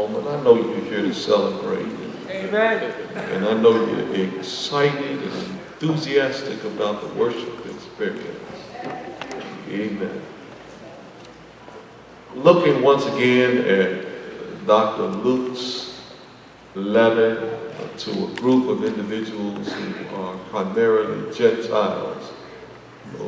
moment. I know you're here to celebrate. Amen. And I know you're excited and enthusiastic about the worship experience. Amen. Looking once again at Dr. Luke's letter to a group of individuals who are primarily Gentiles,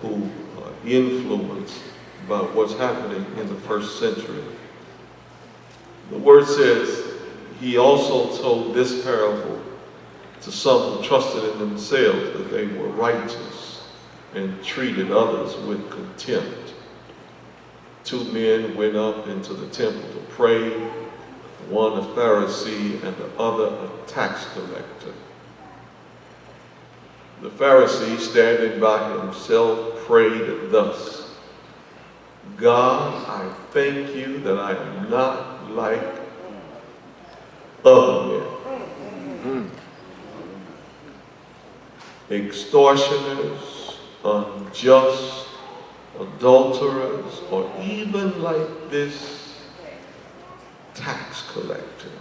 who are influenced by what's happening in the first century. The word says, he also told this parable to some who trusted in themselves that they were righteous and treated others with contempt. 2 men went up into the temple to pray, one a Pharisee and the other a tax collector. The Pharisee, standing by himself, prayed thus: God, I thank you that I am not like other men, extortioners, unjust, adulterers, or even like this tax collector.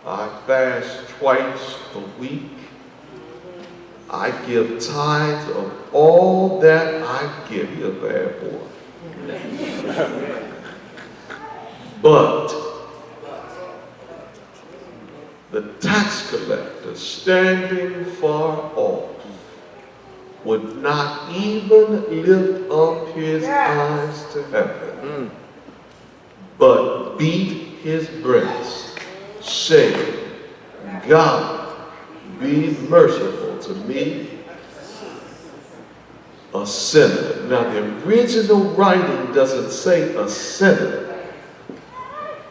I fast twice a week. I give tithes of all that I give. You're a bad boy. But the tax collector, standing far off, would not even lift up his eyes to heaven, but beat his breast, saying, God, be merciful to me, a sinner. Now the original writing doesn't say a sinner.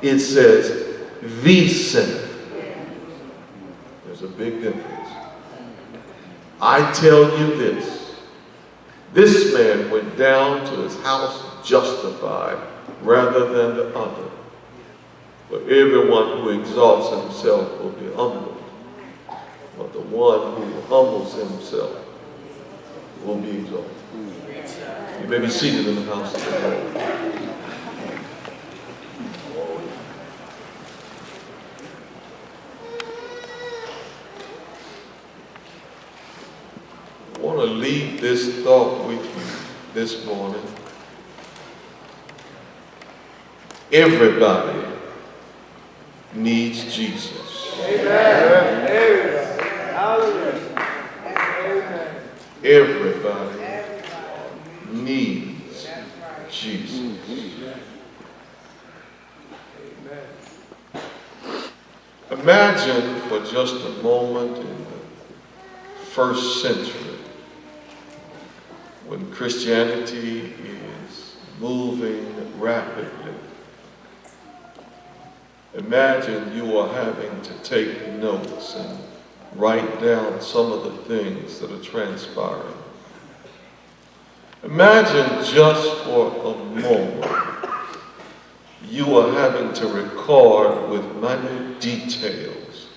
It says the sinner. There's a big difference. I tell you this man went down to his house justified rather than the other. For everyone who exalts himself will be humbled, but the one who humbles himself will be exalted. You may be seated in the house of the Lord. I want to leave this thought with you this morning. Everybody needs Jesus. Amen. Amen. Hallelujah. Amen. Everybody needs Jesus. Imagine for just a moment in the first century, when Christianity is moving rapidly. Imagine you are having to take notes and write down some of the things that are transpiring. Imagine just for a moment you are having to record with minute details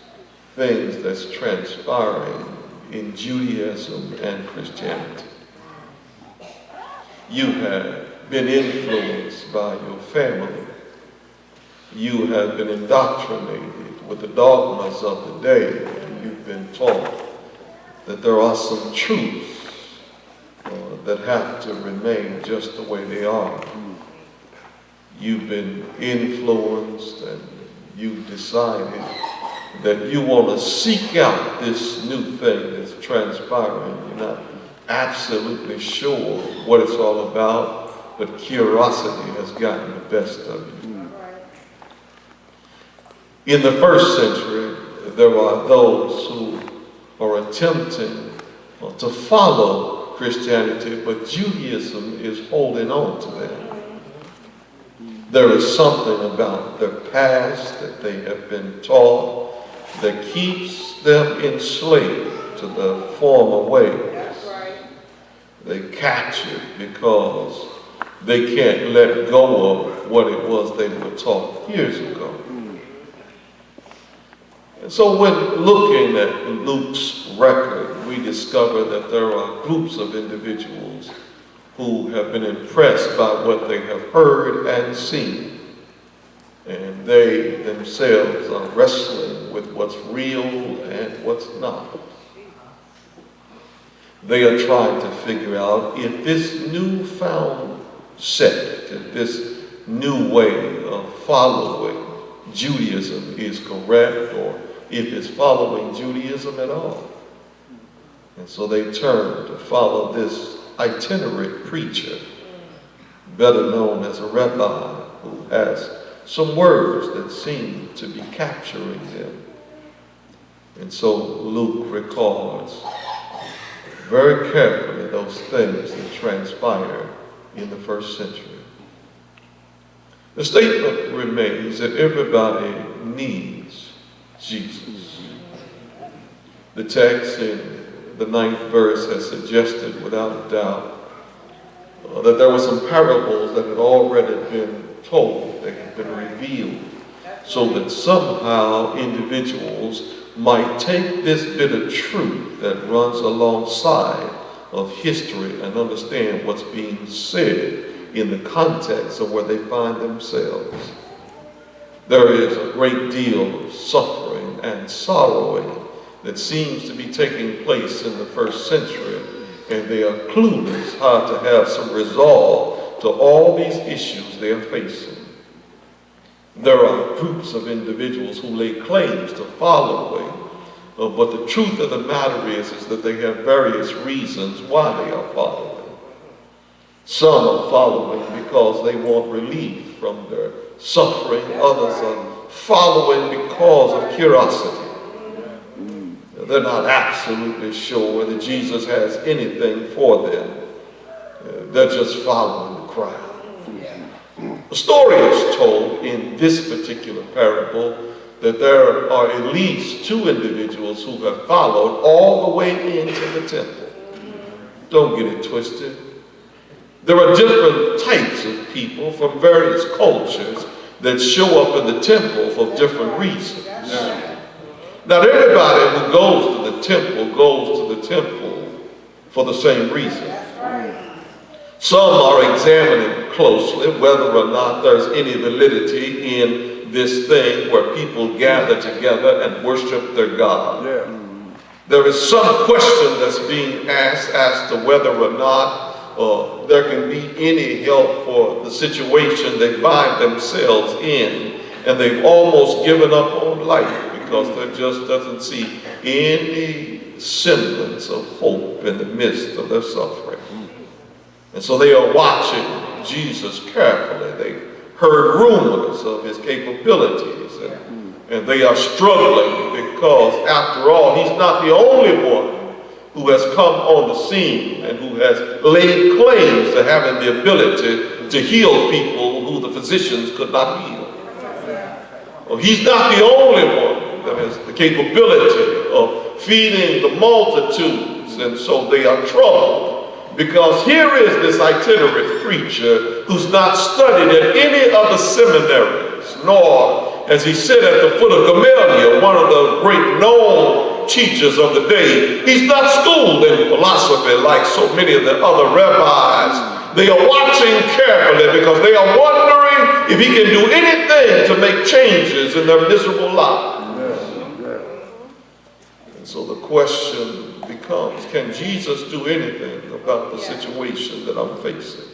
things that's transpiring in Judaism and Christianity. You have been influenced by your family. You have been indoctrinated with the dogmas of the day, and you've been taught that there are some truths that have to remain just the way they are. You've been influenced and you've decided that you want to seek out this new thing that's transpiring. You're not absolutely sure what it's all about, but curiosity has gotten the best of you. In the first century, there are those who are attempting to follow Christianity, but Judaism is holding on to them. There is something about their past that they have been taught that keeps them enslaved to the former ways. They catch it because they can't let go of what it was they were taught years ago. And so when looking at Luke's record, we discover that there are groups of individuals who have been impressed by what they have heard and seen. and they themselves are wrestling with what's real and what's not. They are trying to figure out if this newfound sect, if this new way of following Judaism is correct, or if it's following Judaism at all. And so they turn to follow this itinerant preacher, better known as a rabbi, who has some words that seem to be capturing them. And so Luke records very carefully those things that transpired in the first century. The statement remains that everybody needs Jesus. The text in the 9th verse has suggested without a doubt that there were some parables that had already been told, that had been revealed, so that somehow individuals might take this bit of truth that runs alongside of history and understand what's being said in the context of where they find themselves. There is a great deal of suffering and sorrowing that seems to be taking place in the first century, and they are clueless how to have some resolve to all these issues they are facing. There are groups of individuals who lay claims to following, but the truth of the matter is that they have various reasons why they are following. Some are following because they want relief from their suffering. Others are following because of curiosity. They're not absolutely sure that Jesus has anything for them. They're just following the crowd. The story is told in this particular parable that there are at least 2 individuals who have followed all the way into the temple. Don't get it twisted. There are different types of people from various cultures that show up in the temple for different reasons. Not everybody who goes to the temple for the same reason. Some are examining closely whether or not there's any validity in this thing where people gather together and worship their God. There is some question that's being asked as to whether or not there can be any help for the situation they find themselves in, and they've almost given up on life because there just doesn't seem any semblance of hope in the midst of their suffering. And so they are watching Jesus carefully. They've heard rumors of his capabilities, and they are struggling because, after all, he's not the only one who has come on the scene and who has laid claims to having the ability to heal people who the physicians could not heal. Well, he's not the only one that has the capability of feeding the multitudes, and so they are troubled because here is this itinerant preacher who's not studied at any of the seminaries, nor has he sit at the foot of Gamaliel, one of the great known teachers of the day. He's not schooled in philosophy like so many of the other rabbis. They are watching carefully because they are wondering if he can do anything to make changes in their miserable lives. And so the question becomes, can Jesus do anything about the situation that I'm facing?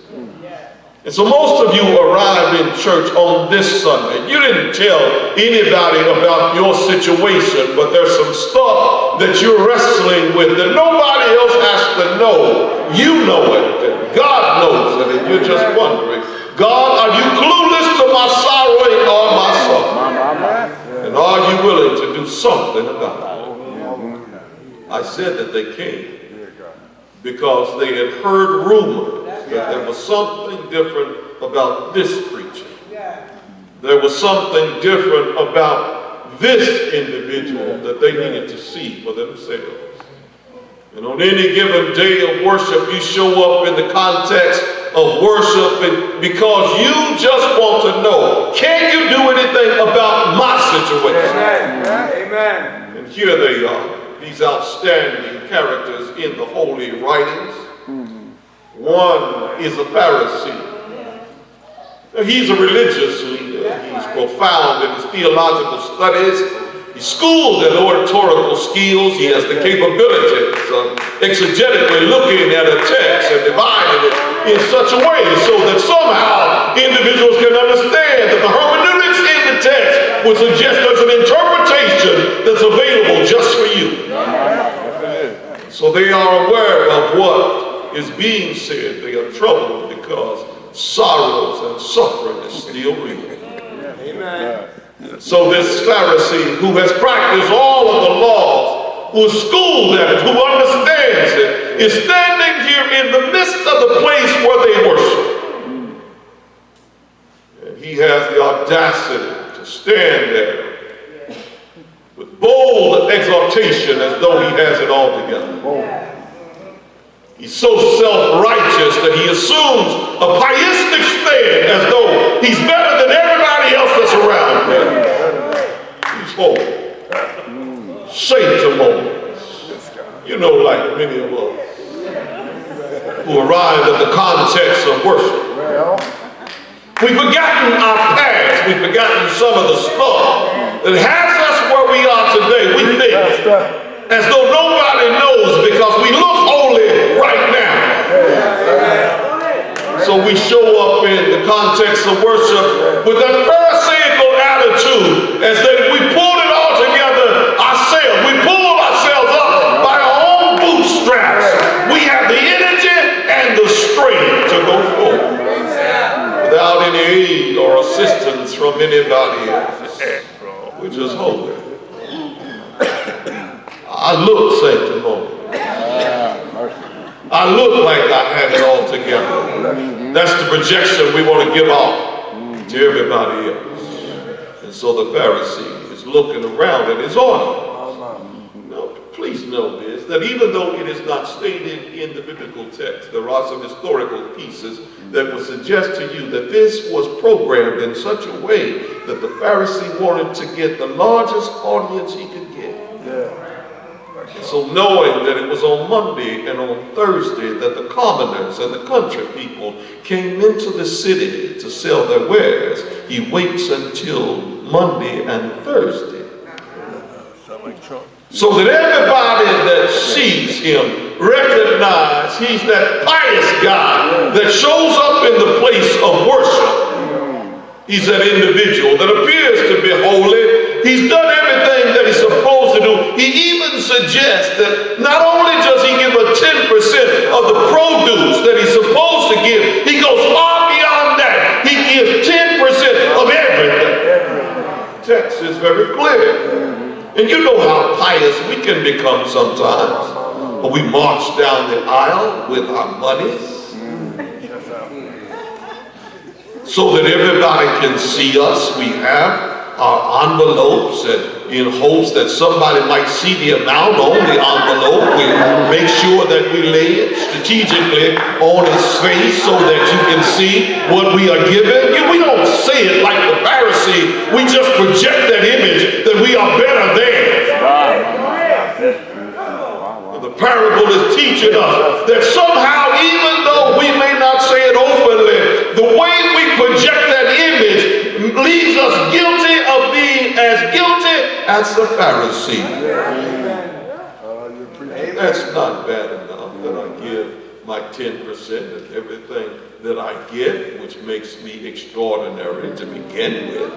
And so most of you arrived in church on this Sunday. You didn't tell anybody about your situation, but there's some stuff that you're wrestling with that nobody else has to know. You know it, and God knows it, and you're just wondering, God, are you clueless to my sorrowing or my suffering? And are you willing to do something about it? I said that they came because they had heard rumors that there was something different about this preacher. There was something different about this individual that they needed to see for themselves. And on any given day of worship, you show up in the context of worship because you just want to know, can you do anything about my situation? Amen. And here they are, these outstanding characters in the holy writings. One is a Pharisee. He's a religious leader. He's profound in his theological studies. He's schooled in oratorical skills. He has the capabilities of exegetically looking at a text and dividing it in such a way so that somehow individuals can understand that the hermeneutics in the text would suggest there's an interpretation that's available just for you. So they are aware of what is being said. They are troubled because sorrows and suffering is still real. Amen. So this Pharisee who has practiced all of the laws, who is schooled at it, who understands it, is standing here in the midst of the place where they worship. And he has the audacity to stand there with bold exaltation as though he has it all together. He's so self-righteous that he assumes a pietistic stand as though he's better than everybody else that's around him. He's holy. Sanctimonious. You know, like many of us who arrived at the context of worship. We've forgotten our past. We've forgotten some of the stuff that has us where we are today. We think as though nobody knows because we look holy right now. So we show up in the context of worship with that pharisaical attitude as that we pulled it all together ourselves. We pull ourselves up by our own bootstraps. We have the energy and the strength to go forward without any aid or assistance from anybody else. We're just holy. I look sanctimonious. I look like I have it all together. That's the projection we want to give off to everybody else. And so the Pharisee is looking around at his audience. Now, please know this, that even though it is not stated in the biblical text, there are some historical pieces that would suggest to you that this was programmed in such a way that the Pharisee wanted to get the largest audience he could get. So knowing that it was on Monday and on Thursday that the commoners and the country people came into the city to sell their wares, he waits until Monday and Thursday. So that everybody that sees him recognize he's that pious guy that shows up in the place of worship. He's that individual that appears to be holy. He's done everything that he's supposed to do. He even suggests that not only does he give a 10% of the produce that he's supposed to give, he goes far beyond that. He gives 10% of everything. The text is very clear. And you know how pious we can become sometimes. We march down the aisle with our monies so that everybody can see us. We have our envelopes, and in hopes that somebody might see the amount on the envelope, we make sure that we lay it strategically on his face so that you can see what we are giving. We don't say it like the Pharisee. We just project that image that we are better than. The parable is teaching us that somehow, even though we may not say it openly, the way we project that image leaves us guilty of being as guilty as the Pharisee. That's not bad enough that I give my 10% of everything that I get, which makes me extraordinary to begin with.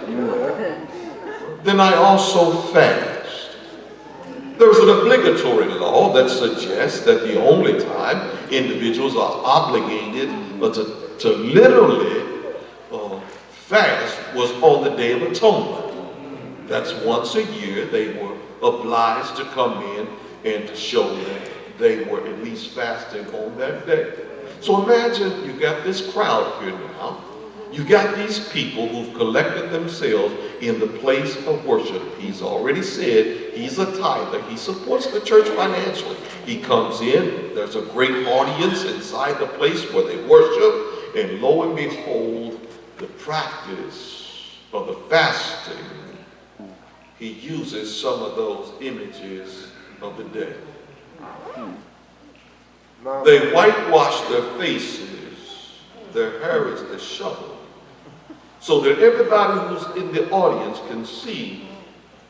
Then I also fast. There's an obligatory law that suggests that the only time individuals are obligated to literally fast was on the Day of Atonement. That's once a year they were obliged to come in and to show that they were at least fasting on that day. So imagine you got this crowd here now. You got these people who've collected themselves in the place of worship. He's already said he's a tither. He supports the church financially. He comes in, there's a great audience inside the place where they worship, and lo and behold, the practice of the fasting, he uses some of those images of the day. They whitewash their faces, their hair is disheveled, so that everybody who's in the audience can see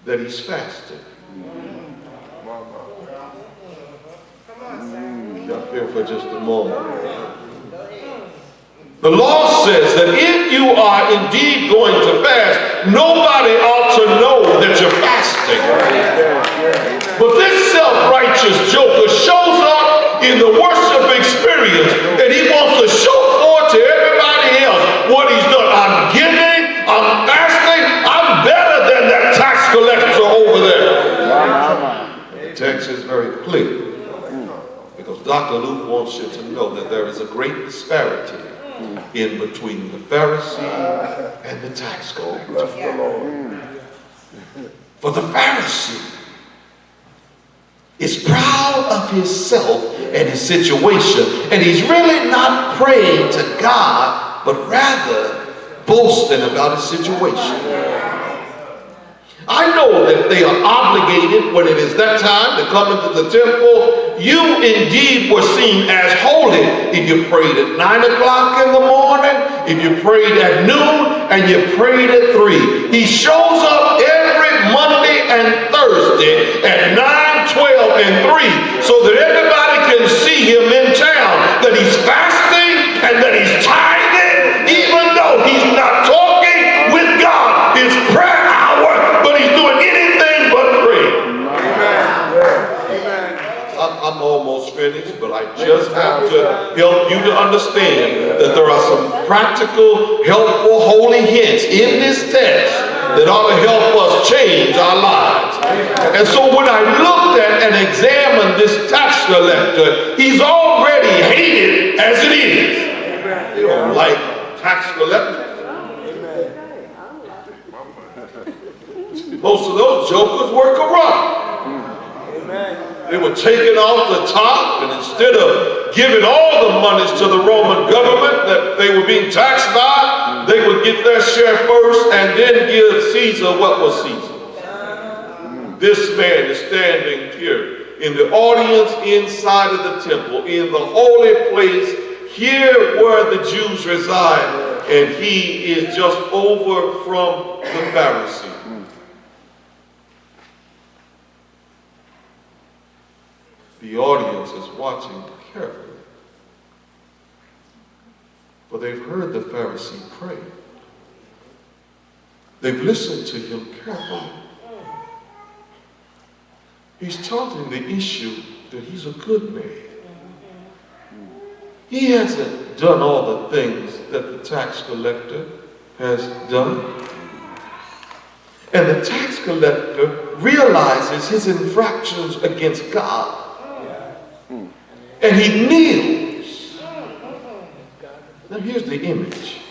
that he's fasting. Up here for just a moment. The law says that if you are indeed going to fast, nobody ought to know that you're fasting. But this self-righteous joker shows up in the worship experience and he wants to show forth to everybody else what he's done. I'm giving, I'm fasting, I'm better than that tax collector over there. The text is very clear because Dr. Luke wants you to know that there is a great disparity in between the Pharisee and the tax collector. For the Pharisee is proud of himself and his situation, and he's really not praying to God, but rather boasting about his situation. I know that they are obligated when it is that time to come into the temple. You indeed were seen as holy if you prayed at 9 o'clock in the morning, if you prayed at noon, and you prayed at 3. He shows up every Monday and Thursday at 9, 12, and 3 so that everybody can see him in town, that he's fasting and that he's tithing, even though he's not talking with God. It's prayer. But he's doing anything but pray. I'm almost finished, but I just have to help you to understand that there are some practical, helpful, holy hints in this text that ought to help us change our lives. And so when I looked at and examined this tax collector, he's already hated as it is. You don't like tax collectors? Most of those jokers were corrupt. Amen. They were taken off the top, and instead of giving all the monies to the Roman government that they were being taxed by, they would get their share first and then give Caesar what was Caesar's. This man is standing here in the audience inside of the temple, in the holy place, here where the Jews reside, and he is just over from the Pharisees. The audience is watching carefully, for they've heard the Pharisee pray. They've listened to him carefully. He's taunting the issue that he's a good man. He hasn't done all the things that the tax collector has done. And the tax collector realizes his infractions against God. And he kneels. Now here's the image.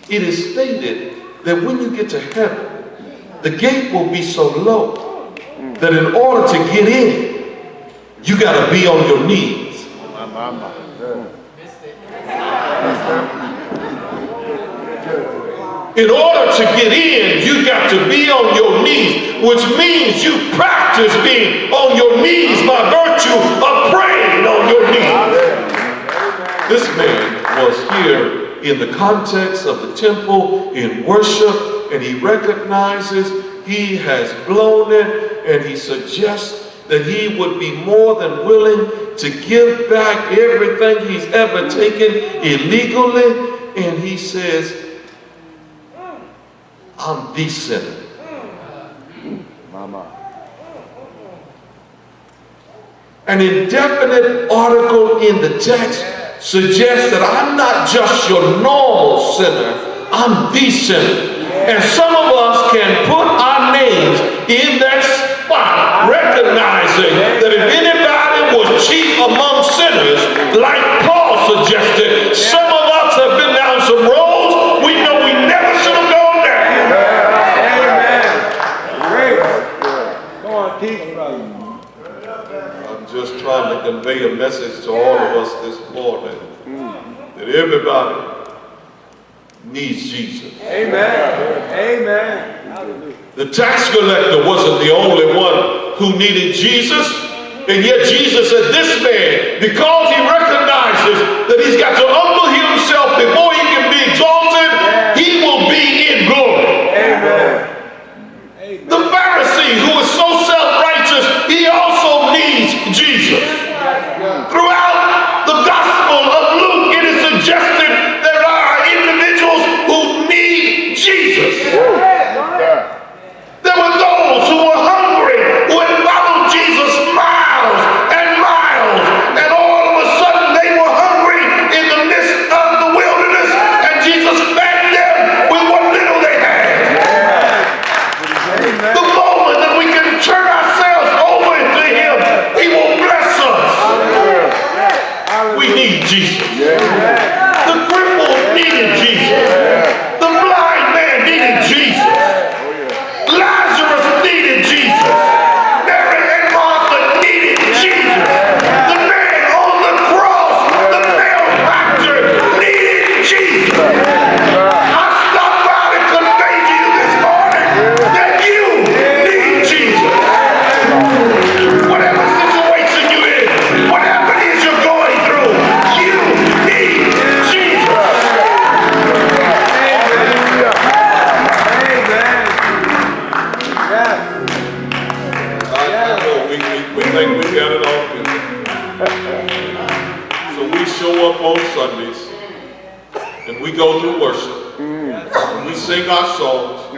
It is stated that when you get to heaven, the gate will be so low that in order to get in, you got to be on your knees. In order to get in, you got to be on your knees, which means you practice being on your knees by virtue of praying on your knees. This man was here in the context of the temple in worship, and he recognizes he has blown it, and he suggests that he would be more than willing to give back everything he's ever taken illegally, and he says, I'm the sinner. An indefinite article in the text suggests that I'm not just your normal sinner, I'm the sinner. And some of us can put our names in that spot, recognizing that if anybody was chief among sinners, like Paul suggested, some of us have been down some roads we know we never should have gone down. I'm just trying to convey a message to all of us this morning that everybody needs Jesus. Amen. Amen. The tax collector wasn't the only one who needed Jesus, and yet Jesus said this man, because he recognizes that he's got to humble himself before he can be exalted, he go through worship. When we sing our songs,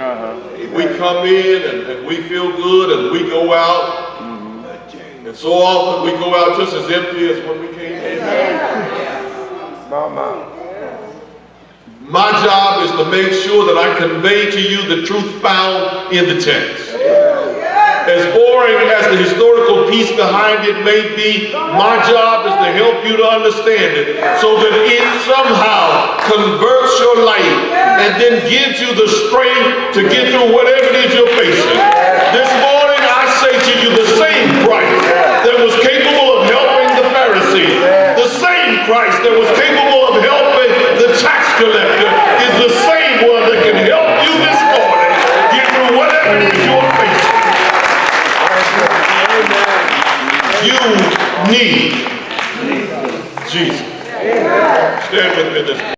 we come in and we feel good and we go out. And so often we go out just as empty as when we came in. My job is to make sure that I convey to you the truth found in the text. As boring as the historical piece behind it may be, my job is to help you to understand it so that it somehow converts your life and then gives you the strength to get through whatever it is you're facing. This morning I say to you, the same Christ that was capable of helping the Pharisee, the same Christ that was capable of helping the tax collector is the same one that can help you this morning get through whatever it is you're facing. You need Jesus. Stand with me this morning.